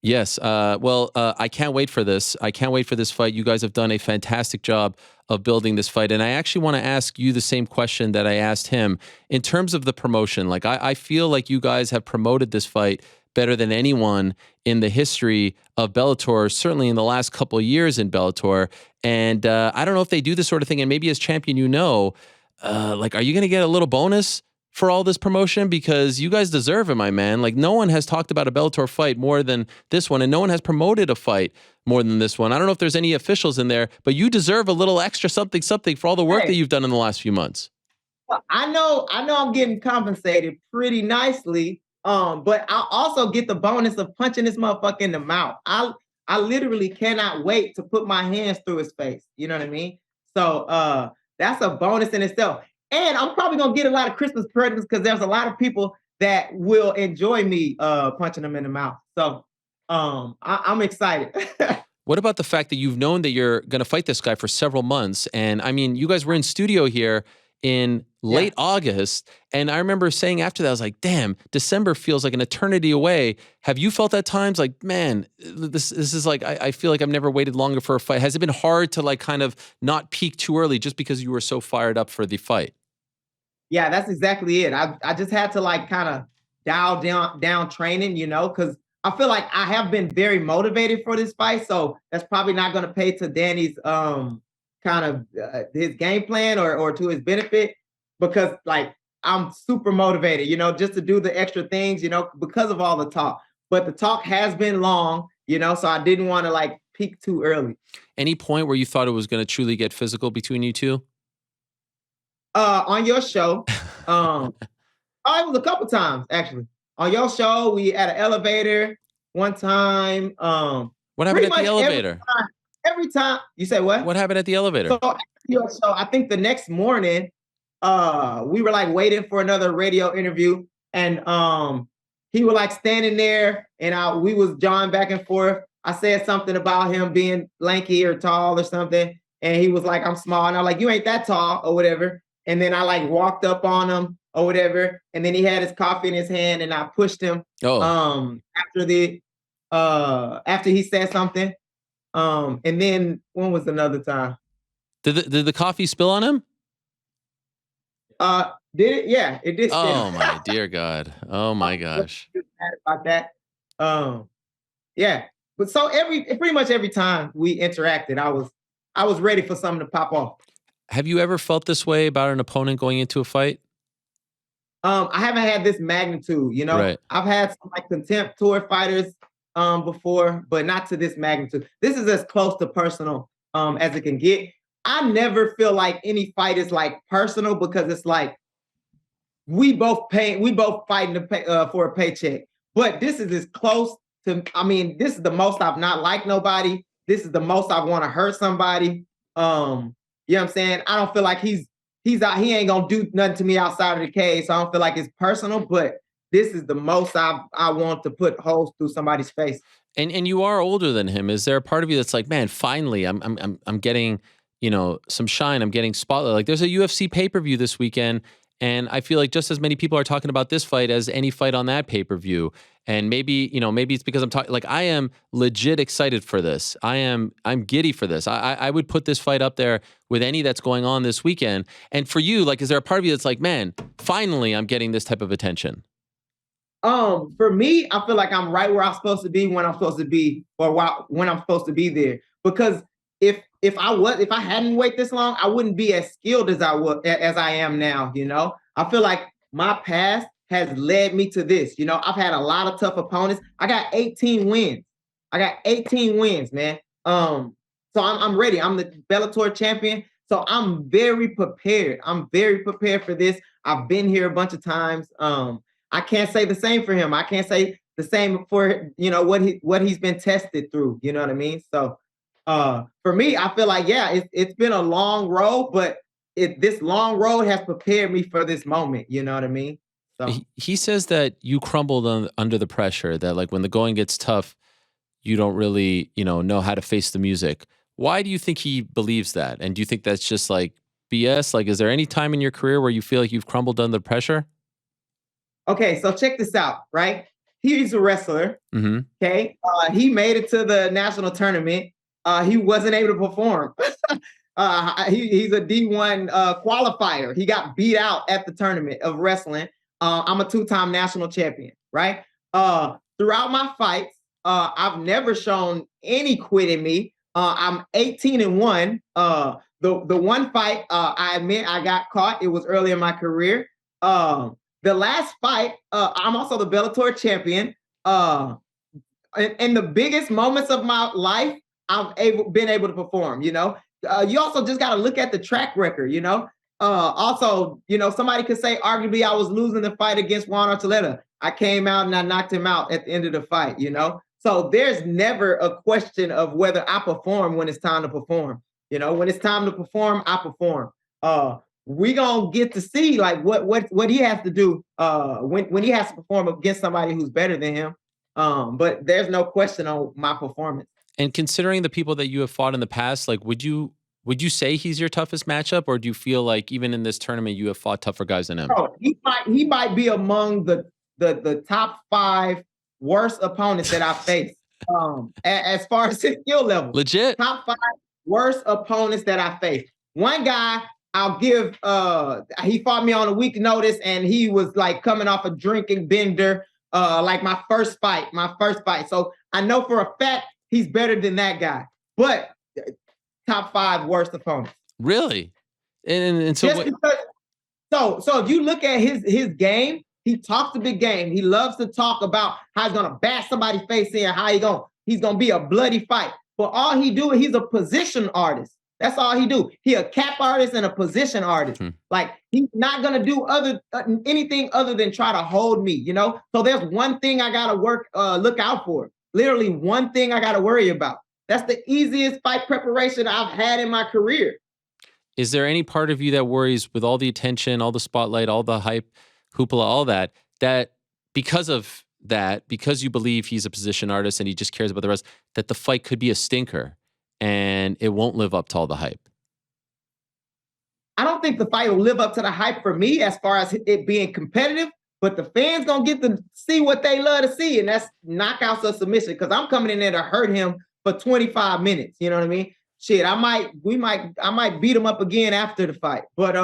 Yes. I can't wait for this. I can't wait for this fight. You guys have done a fantastic job of building this fight. And I actually want to ask you the same question that I asked him in terms of the promotion. Like, I feel like you guys have promoted this fight better than anyone in the history of Bellator, certainly in the last couple of years in Bellator. And I don't know if they do this sort of thing. And maybe as champion, like, are you going to get a little bonus for all this promotion? Because you guys deserve it, my man. Like, no one has talked about a Bellator fight more than this one, and no one has promoted a fight more than this one. I don't know if there's any officials in there, but you deserve a little extra something for all the work that you've done in the last few months. Well, I know I'm getting compensated pretty nicely. But I also get the bonus of punching this motherfucker in the mouth. I literally cannot wait to put my hands through his face. You know what I mean? So that's a bonus in itself. And I'm probably gonna get a lot of Christmas presents because there's a lot of people that will enjoy me punching them in the mouth. So I'm excited. What about the fact that you've known that you're going to fight this guy for several months? And I mean, you guys were in studio here in late August. And I remember saying after that, I was like, damn, December feels like an eternity away. Have you felt at times like, man, this is like, I feel like I've never waited longer for a fight. Has it been hard to like kind of not peak too early just because you were so fired up for the fight? Yeah, that's exactly it. I just had to like kind of dial down training, because I feel like I have been very motivated for this fight. So that's probably not going to pay to Danny's kind of his game plan or to his benefit, because like I'm super motivated, just to do the extra things, because of all the talk. But the talk has been long, so I didn't want to like peak too early. Any point where you thought it was going to truly get physical between you two? On your show, it was a couple times actually. On your show, we at an elevator one time. What happened at the elevator? Every time you say what? What happened at the elevator? So I think the next morning, we were like waiting for another radio interview, and he was like standing there, and we was jawing back and forth. I said something about him being lanky or tall or something, and he was like, "I'm small," and I'm like, "You ain't that tall," or whatever. And then I like walked up on him or whatever, and then he had his coffee in his hand, and I pushed him. After he said something. And then when was another time? Did the coffee spill on him? Did it? Yeah, it did. Oh my dear God. Oh my gosh. About that. Yeah. But so pretty much every time we interacted, I was ready for something to pop off. Have you ever felt this way about an opponent going into a fight? I haven't had this magnitude, Right. I've had some like contempt tour fighters before, but not to this magnitude. This is as close to personal as it can get. I never feel like any fight is like personal because it's like we both fighting to pay, for a paycheck. But this is as close to. I mean, this is the most I've not liked nobody. This is the most I want to hurt somebody. You know what I'm saying? I don't feel like he's out. He ain't gonna do nothing to me outside of the cage. So I don't feel like it's personal. But this is the most I want to put holes through somebody's face. And you are older than him. Is there a part of you that's like, man, finally, I'm getting some shine. I'm getting spotlight. Like there's a UFC pay-per-view this weekend, and I feel like just as many people are talking about this fight as any fight on that pay-per-view. And maybe it's because I'm talking. Like I am legit excited for this. I'm giddy for this. I would put this fight up there with any that's going on this weekend. And for you, like, is there a part of you that's like, man, finally, I'm getting this type of attention? For me, I feel like I'm right where I'm supposed to be when I'm supposed to be, or when I'm supposed to be there. Because if I hadn't waited this long, I wouldn't be as skilled as I am now. I feel like my past has led me to this. I've had a lot of tough opponents. I got 18 wins. Man. So I'm ready. I'm the Bellator champion. So I'm very prepared. For this. I've been here a bunch of times. I can't say the same for him. I can't say the same for what he's been tested through. You know what I mean? So for me, I feel like it's been a long road, but this long road has prepared me for this moment. You know what I mean? So he says that you crumbled under the pressure. That like when the going gets tough, you don't really know how to face the music. Why do you think he believes that? And do you think that's just like BS? Like, is there any time in your career where you feel like you've crumbled under pressure? Okay, so check this out, right? he's a wrestler. Mm-hmm. Okay. He made it to the national tournament. He wasn't able to perform. He's a D1 qualifier. He got beat out at the tournament of wrestling. I'm a two-time national champion, right? Throughout my fights, I've never shown any quit in me. I'm 18-1. The one fight, I admit I got caught. It was early in my career. The last fight, I'm also the Bellator champion. In the biggest moments of my life, I've been able to perform. You also just got to look at the track record. Also, somebody could say arguably I was losing the fight against Juan Archuleta. I came out and I knocked him out at the end of the fight. So there's never a question of whether I perform when it's time to perform. When it's time to perform, I perform. We gonna get to see like what he has to do when he has to perform against somebody who's better than him. But there's no question on my performance. And considering the people that you have fought in the past, like would you say he's your toughest matchup, or do you feel like even in this tournament you have fought tougher guys than him? Oh, he might be among the top 5 worst opponents that I faced. As far as his skill level, legit top 5 worst opponents that I faced. One guy I'll give. He fought me on a week notice, and he was like coming off a drinking bender. Like my first fight. So I know for a fact he's better than that guy. But top 5 worst opponents. Really? And so just because. So if you look at his game, he talks a big game. He loves to talk about how he's gonna bash somebody's face in, how he's gonna be a bloody fight. But all he do, he's a position artist. That's all he do. He a cap artist and a position artist. Like he's not gonna do anything other than try to hold me. So there's one thing I gotta look out for. Literally one thing I gotta worry about. That's the easiest fight preparation I've had in my career. Is there any part of you that worries with all the attention, all the spotlight, all the hype, hoopla, all that because of that, because you believe he's a position artist and he just cares about the rest, that the fight could be a stinker and it won't live up to all the hype? I don't think the fight will live up to the hype for me as far as it being competitive, but the fans gonna get to see what they love to see, and that's knockouts or submission, because I'm coming in there to hurt him for 25 minutes. You know what I mean? Shit, I might beat him up again after the fight. But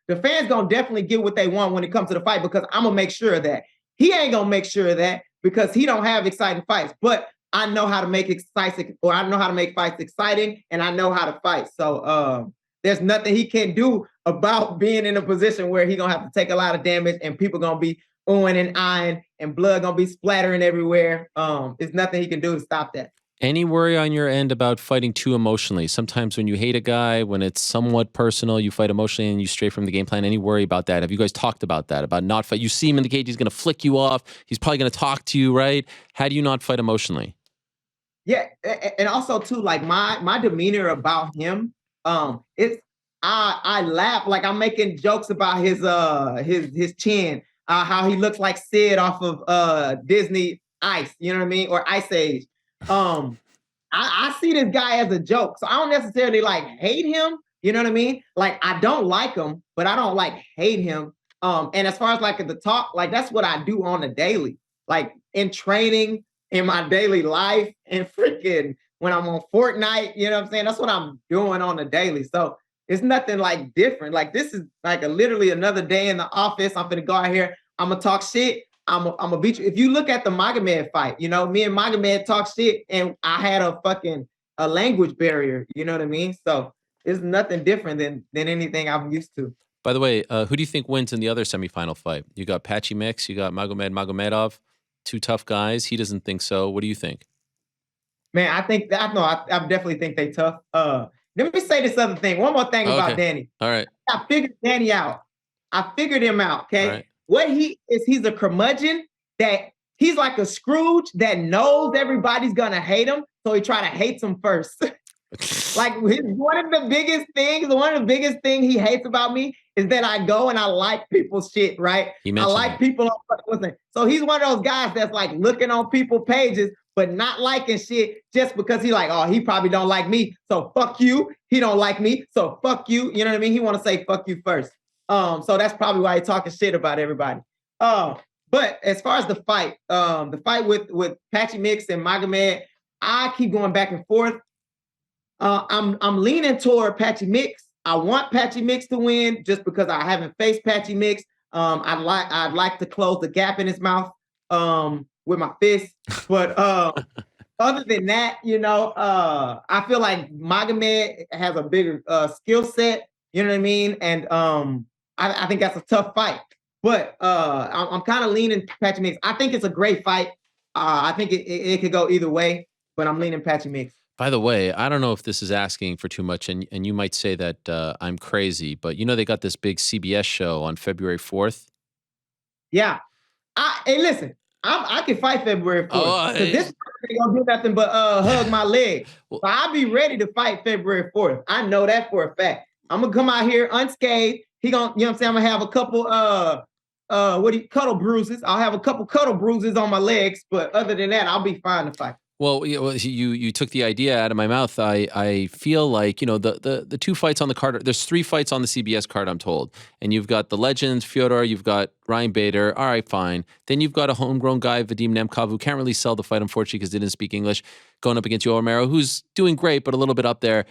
the fans gonna definitely get what they want when it comes to the fight, because I'm gonna make sure of that. He ain't gonna make sure of that because he don't have exciting fights. But I know how to make exciting, or I know how to make fights exciting, and I know how to fight. So there's nothing he can do about being in a position where he's gonna have to take a lot of damage and people gonna be oohing and eyeing and blood gonna be splattering everywhere. There's nothing he can do to stop that. Any worry on your end about fighting too emotionally? Sometimes when you hate a guy, when it's somewhat personal, you fight emotionally and you stray from the game plan. Any worry about that? Have you guys talked about that? About not fight? You see him in the cage, he's going to flick you off. He's probably going to talk to you, right? How do you not fight emotionally? Yeah, and also too, like my demeanor about him, it's I laugh, like I'm making jokes about his chin, how he looks like Sid off of Disney Ice, you know what I mean, or Ice Age. I see this guy as a joke, so I don't necessarily like hate him. You know what I mean? Like I don't like him, but I don't like hate him. And as far as like the talk, like that's what I do on a daily, like in training, in my daily life, and freaking when I'm on Fortnite. You know what I'm saying? That's what I'm doing on a daily. So it's nothing like different. Like this is like literally another day in the office. I'm gonna go out here. I'm gonna talk shit. I'm a beat you. If you look at the Magomed fight, me and Magomed talk shit, and I had a language barrier. You know what I mean? So it's nothing different than anything I'm used to. By the way, who do you think wins in the other semifinal fight? You got Patchy Mix, you got Magomedov, two tough guys. He doesn't think so. What do you think? Man, I think that I definitely think they tough. Let me say this other thing. One more thing about Danny. All right. I figured Danny out. I figured him out. Okay. Right. What he's a curmudgeon, that he's like a Scrooge that knows everybody's gonna hate him, so he try to hate them first. Like one of the biggest things he hates about me is that I go and I like people's shit, right? I like people on. So he's one of those guys that's like looking on people's pages but not liking shit just because he like, oh, he probably don't like me, so fuck you. He don't like me, so fuck you. You know what I mean? He want to say fuck you first. So that's probably why he's talking shit about everybody. But as far as the fight with Patchy Mix and Magomed, I keep going back and forth. I'm leaning toward Patchy Mix. I want Patchy Mix to win just because I haven't faced Patchy Mix. I'd like to close the gap in his mouth with my fist. But other than that, I feel like Magomed has a bigger skill set. You know what I mean? And I think that's a tough fight. But I'm kind of leaning Patchy Mix. I think it's a great fight. I think it could go either way, but I'm leaning Patchy Mix. By the way, I don't know if this is asking for too much, and you might say that I'm crazy, but they got this big CBS show on February 4th. Yeah. Hey, listen, I can fight February 4th. Because this ain't gonna do nothing but hug my leg. So I'll be ready to fight February 4th. I know that for a fact. I'm gonna come out here unscathed. He gonna, I'm saying, I'm gonna have a couple cuddle bruises. I'll have a couple cuddle bruises on my legs, but other than that, I'll be fine to fight. Well, you took the idea out of my mouth. I feel like the two fights on the card. There's 3 fights on the CBS card, I'm told, and you've got the legend Fyodor, you've got Ryan Bader. All right, fine. Then you've got a homegrown guy, Vadim Nemkov, who can't really sell the fight, unfortunately, because he didn't speak English, going up against Yoel Romero, who's doing great, but a little bit up there.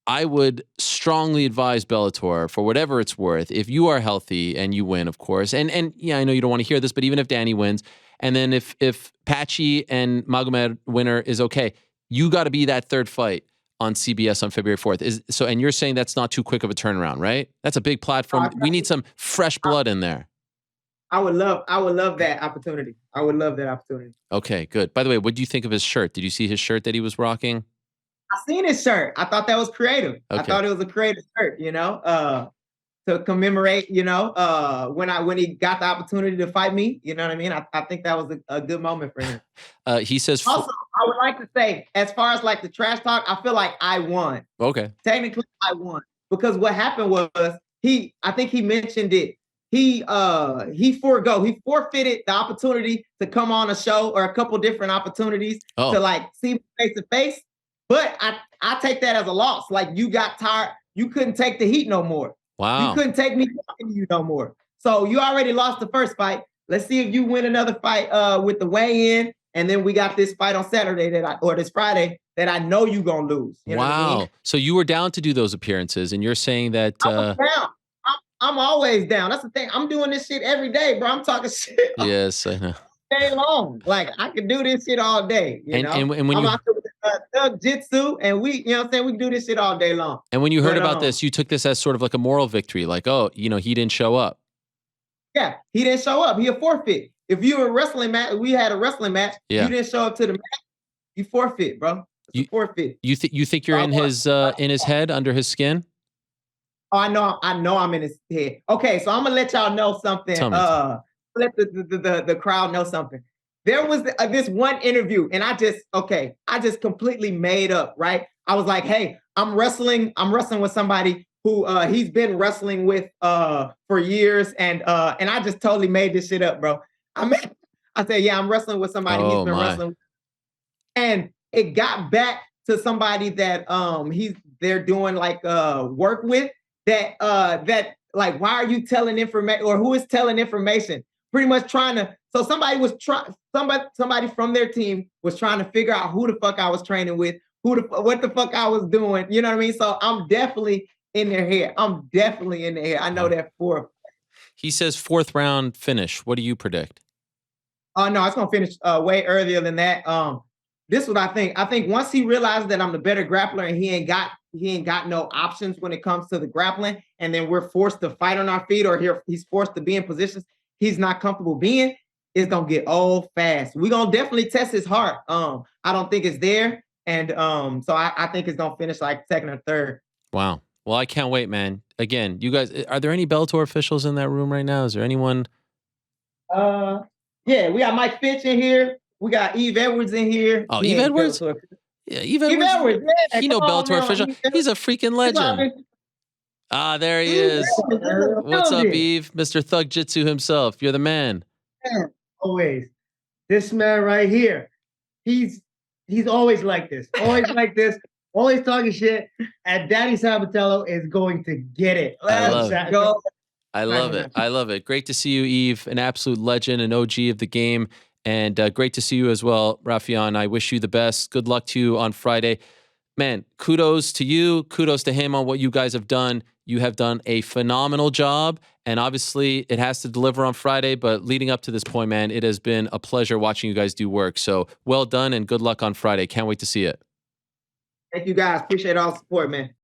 I would strongly advise Bellator, for whatever it's worth, if you are healthy and you win, of course, and yeah, I know you don't want to hear this, but even if Danny wins, and then if Patchy and Magomed winner is okay, you got to be that third fight on CBS on February 4th. And you're saying that's not too quick of a turnaround, right? That's a big platform. We need some fresh blood in there. I would love that opportunity. I would love that opportunity. Okay, good. By the way, what do you think of his shirt? Did you see his shirt that he was rocking? I seen his shirt. I thought that was creative. Okay. I thought it was a creative shirt, to commemorate, when he got the opportunity to fight me. You know what I mean? I think that was a good moment for him. He says. Also, I would like to say, as far as like the trash talk, I feel like I won. Okay. Technically, I won because what happened was I think he mentioned it. He forfeited the opportunity to come on a show or a couple different opportunities to like see me face to face. But I take that as a loss. Like, you got tired. You couldn't take the heat no more. Wow. You couldn't take me talking to you no more. So you already lost the first fight. Let's see if you win another fight with the weigh-in. And then we got this fight on Saturday or this Friday that I know you're going to lose. You know what I mean? So you were down to do those appearances, and you're saying that... I was down. I'm always down. That's the thing. I'm doing this shit every day, bro. I'm talking shit. Yes, I know. Day long. Like, I can do this shit all day. And when I'm you... out there with Thug Jitsu, and we can do this shit all day long. And when you heard about this, you took this as sort of like a moral victory. Like, he didn't show up. Yeah, he didn't show up. He a forfeit. If you were a wrestling match, we had a wrestling match. Yeah. You didn't show up to the match. You forfeit, bro. It's a forfeit. You think you're in his head, under his skin? Oh, I know I'm in his head. Okay, so I'm gonna let y'all know something. Let the crowd know something. There was this one interview, and I just completely made up, right? I was like, hey, I'm wrestling with somebody who he's been wrestling with for years, and I just totally made this shit up, bro. I said, yeah, I'm wrestling with somebody he's been wrestling with. And it got back to somebody that they're doing like work with that like, why are you telling information, or who is telling information? Pretty much trying to, so somebody from their team was trying to figure out who the fuck I was training with, what the fuck I was doing. You know what I mean? So I'm definitely in their head. I know that for. He says 4th round finish. What do you predict? Oh no, it's gonna finish way earlier than that. This is what I think. I think once he realizes that I'm the better grappler and he ain't got no options when it comes to the grappling, and then we're forced to fight on our feet, or he's forced to be in positions he's not comfortable being, it's gonna get old fast. We're gonna definitely test his heart. I don't think it's there. And so I think it's gonna finish like 2nd or 3rd. Wow. Well, I can't wait, man. Again, you guys, are there any Bellator officials in that room right now? Is there anyone? Yeah, we got Mike Fitch in here. We got Eve Edwards in here. Oh, Eve Edwards? Yeah, Eve Edwards. Yeah, he no Bellator official. He's a freaking legend. There he is. What's up, Eve? Mr. Thug Jitsu himself. You're the man. Yeah, always. This man right here. He's always like this. Always like this. Always talking shit. And Danny Sabatello is going to get it. I love it. Go. I love it. I love it. Great to see you, Eve, an absolute legend, an OG of the game. And great to see you as well, Raufeon. I wish you the best. Good luck to you on Friday. Man, kudos to you. Kudos to him on what you guys have done. You have done a phenomenal job. And obviously, it has to deliver on Friday. But leading up to this point, man, it has been a pleasure watching you guys do work. So well done and good luck on Friday. Can't wait to see it. Thank you guys. Appreciate all the support, man.